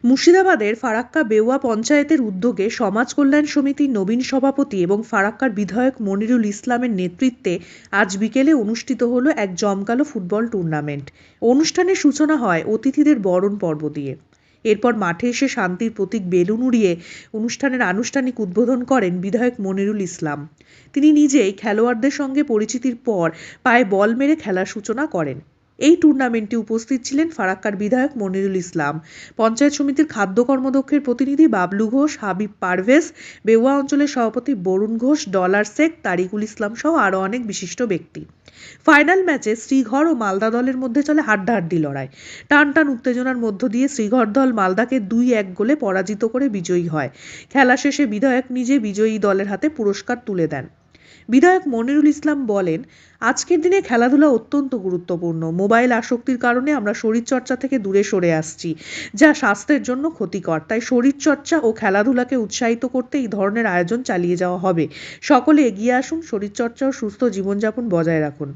মুর্শিদাবাদের ফারাক্কা বেওয়া পঞ্চায়েতের উদ্যোগে সমাজ কল্যাণ সমিতির নবীন সভাপতি এবং ফারাক্কার বিধায়ক মনিরুল ইসলামের নেতৃত্বে আজ বিকেলে অনুষ্ঠিত হলো এক জমকালো ফুটবল টুর্নামেন্ট। অনুষ্ঠানের সূচনা হয় অতিথিদের বরণ পর্ব দিয়ে। এরপর মাঠে এসে শান্তির প্রতীক বেলুন উড়িয়ে অনুষ্ঠানের আনুষ্ঠানিক উদ্বোধন করেন বিধায়ক মনিরুল ইসলাম। তিনি নিজেই খেলোয়াড়দের সঙ্গে পরিচিতির পর পায়ে বল মেরে খেলার সূচনা করেন। এই টুর্নামেন্টে উপস্থিত ছিলেন ফারাক্কার বিধায়ক মনিরুল ইসলাম, পঞ্চায়েত সমিতির খাদ্য কর্মদক্ষের প্রতিনিধি বাবলু ঘোষ, হাবিব পারভেজ, বেওয়া অঞ্চলের সভাপতি বরুণ ঘোষ, ডলার শেখ, তারিকুল ইসলাম সহ আরও অনেক বিশিষ্ট ব্যক্তি। ফাইনাল ম্যাচে শ্রীঘর ও মালদা দলের মধ্যে চলে হাড্ডাহাড্ডি লড়াই। টান টান উত্তেজনার মধ্য দিয়ে শ্রীঘর দল মালদাকে 2-1 গোলে পরাজিত করে বিজয়ী হয়। খেলা শেষে বিধায়ক নিজে বিজয়ী দলের হাতে পুরস্কার তুলে দেন। বিধায়ক মনিরুল ইসলাম বলেন, আজকের দিনে খেলাধুলা অত্যন্ত গুরুত্বপূর্ণ। মোবাইল আসক্তির কারণে আমরা শরীরচর্চা থেকে দূরে সরে আসছি, যা স্বাস্থ্যের জন্য ক্ষতিকর। তাই শরীরচর্চা ও খেলাধুলাকে উৎসাহিত করতে এই ধরনের আয়োজন চালিয়ে যাওয়া হবে। সকলে এগিয়ে আসুন, শরীরচর্চা ও সুস্থ জীবনযাপন বজায় রাখুন।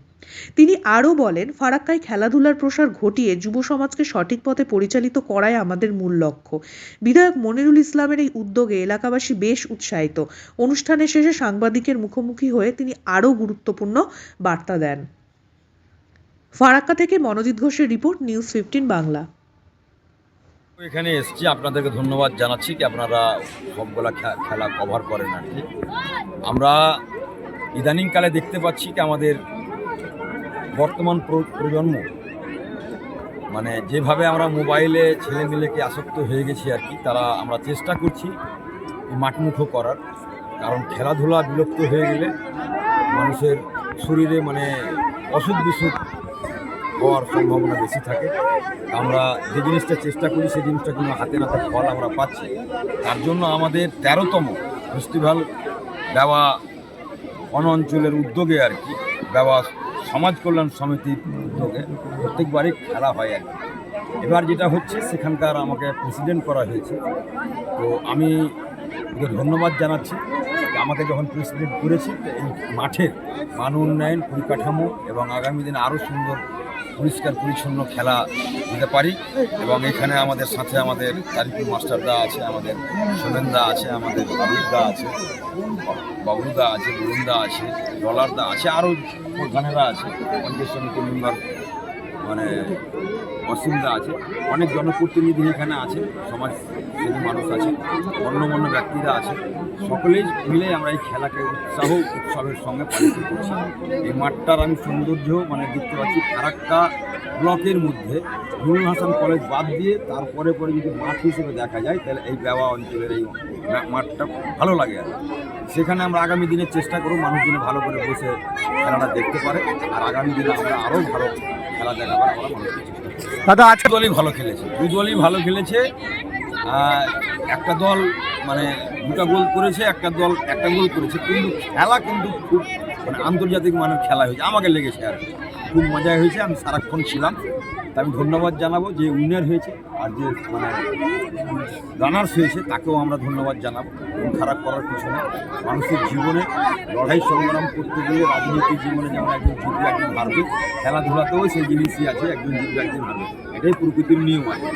তিনি আরও বলেন, ফারাক্কায় খেলাধুলার প্রসার ঘটিয়ে যুব সমাজকে সঠিক পথে পরিচালিত করাই আমাদের মূল লক্ষ্য। বিধায়ক মনিরুল ইসলামের এই উদ্যোগে এলাকাবাসী বেশ উৎসাহিত। অনুষ্ঠানের শেষে সাংবাদিকের মুখোমুখি হয়ে তিনি আরও গুরুত্বপূর্ণ বার্তা দেন। ফারাক্কা থেকে মনোজিৎ ঘোষের রিপোর্ট, নিউজ 15 বাংলা। এখানে এসেছি, আপনাদেরকে ধন্যবাদ জানাচ্ছি কি আপনারা সবগুলা খেলা কভার করেন আর কি। আমরা ইদানিংকালে দেখতে পাচ্ছি কি আমাদের বর্তমান প্রজন্ম মানে যেভাবে আমরা মোবাইলে ছেলেমেয়েকে আসক্ত হয়ে গেছি আর কি, তারা আমরা চেষ্টা করছি মাঠমুখো করার। কারণ খেলাধুলা বিলুপ্ত হয়ে গেলে মানুষের শরীরে মানে অসুখ বিসুখ হওয়ার সম্ভাবনা বেশি থাকে। আমরা যে জিনিসটা চেষ্টা করি সেই জিনিসটা কিন্তু হাতে নাতে ফল আমরা পাচ্ছি। তার জন্য আমাদের 13তম ফেস্টিভ্যাল বেওয়া বন অঞ্চলের উদ্যোগে আর কি, বেওয়া সমাজ কল্যাণ সমিতির উদ্যোগে প্রত্যেকবারই খেলা হয় আর কি। এবার যেটা হচ্ছে সেখানকার আমাকে প্রেসিডেন্ট করা হয়েছে, তো আমি ওদের ধন্যবাদ জানাচ্ছি। আমাকে যখন প্রেসিডেন্ট করেছি এই মাঠের মান উন্নয়ন, পরিকাঠামো এবং আগামী দিনে আরও সুন্দর পরিষ্কার পরিচ্ছন্ন খেলা দিতে পারি। এবং এখানে আমাদের সাথে আমাদের তারিকুল মাস্টারদা আছে, আমাদের সোমেনদা আছে, আমাদের হাবিবদা আছে, বাবলুদা আছে, বরুণদা আছে, ডলারদা আছে, আরও প্রধানেরা আছে, পঞ্চায়েত সমিতি মেম্বার মানে অসীমদা আছে, অনেক জনপ্রতিনিধি এখানে আছে, সমাজসেবী মানুষ আছে, গণ্যমান্য ব্যক্তিরা আছে। সকলেই মিলে আমরা এই খেলাকে উৎসবের সঙ্গে পালিত করছি। এই মাঠটার আমি সৌন্দর্য মানে দেখতে পাচ্ছি। ফারাক্কা ব্লকের মধ্যে নুরুল হাসান কলেজ বাদ দিয়ে তারপরে যদি মাঠ হিসেবে দেখা যায় তাহলে এই বেওয়া অঞ্চলের এই মাঠটা ভালো লাগে আর সেখানে আমরা আগামী দিনে চেষ্টা করব মানুষ দিনে ভালো করে বসে খেলাটা দেখতে পারে, আর আগামী দিনে আমরা আরও ভালো খেলা দেখাবার আমরা মানুষকে চেষ্টা করি। দাদা আজকে দলই ভালো খেলেছে, দুই দলই ভালো খেলেছে। একটা দল মানে 2টা গোল করেছে, একটা দল 1টা গোল করেছে, কিন্তু খেলা কিন্তু খুব মানে আন্তর্জাতিক মানের খেলা হয়েছে, আমাকে লেগেছে আর খুব মজা হয়েছে। আমি সারাক্ষণ ছিলাম, তা আমি ধন্যবাদ জানাবো যে উইনার হয়েছে আর যে মানে রানার্স হয়েছে তাকেও আমরা ধন্যবাদ জানাবো। খারাপ করার পিছনে মানুষের জীবনে লড়াই সংগ্রাম করতে গিয়ে রাজনৈতিক জীবনে যেমন একজন জিতবে একজন হারবে, খেলাধুলাতেও সেই জিনিসই আছে, একজন জিতবে একজন হারবে, এটাই প্রকৃতির নিয়ম আছে।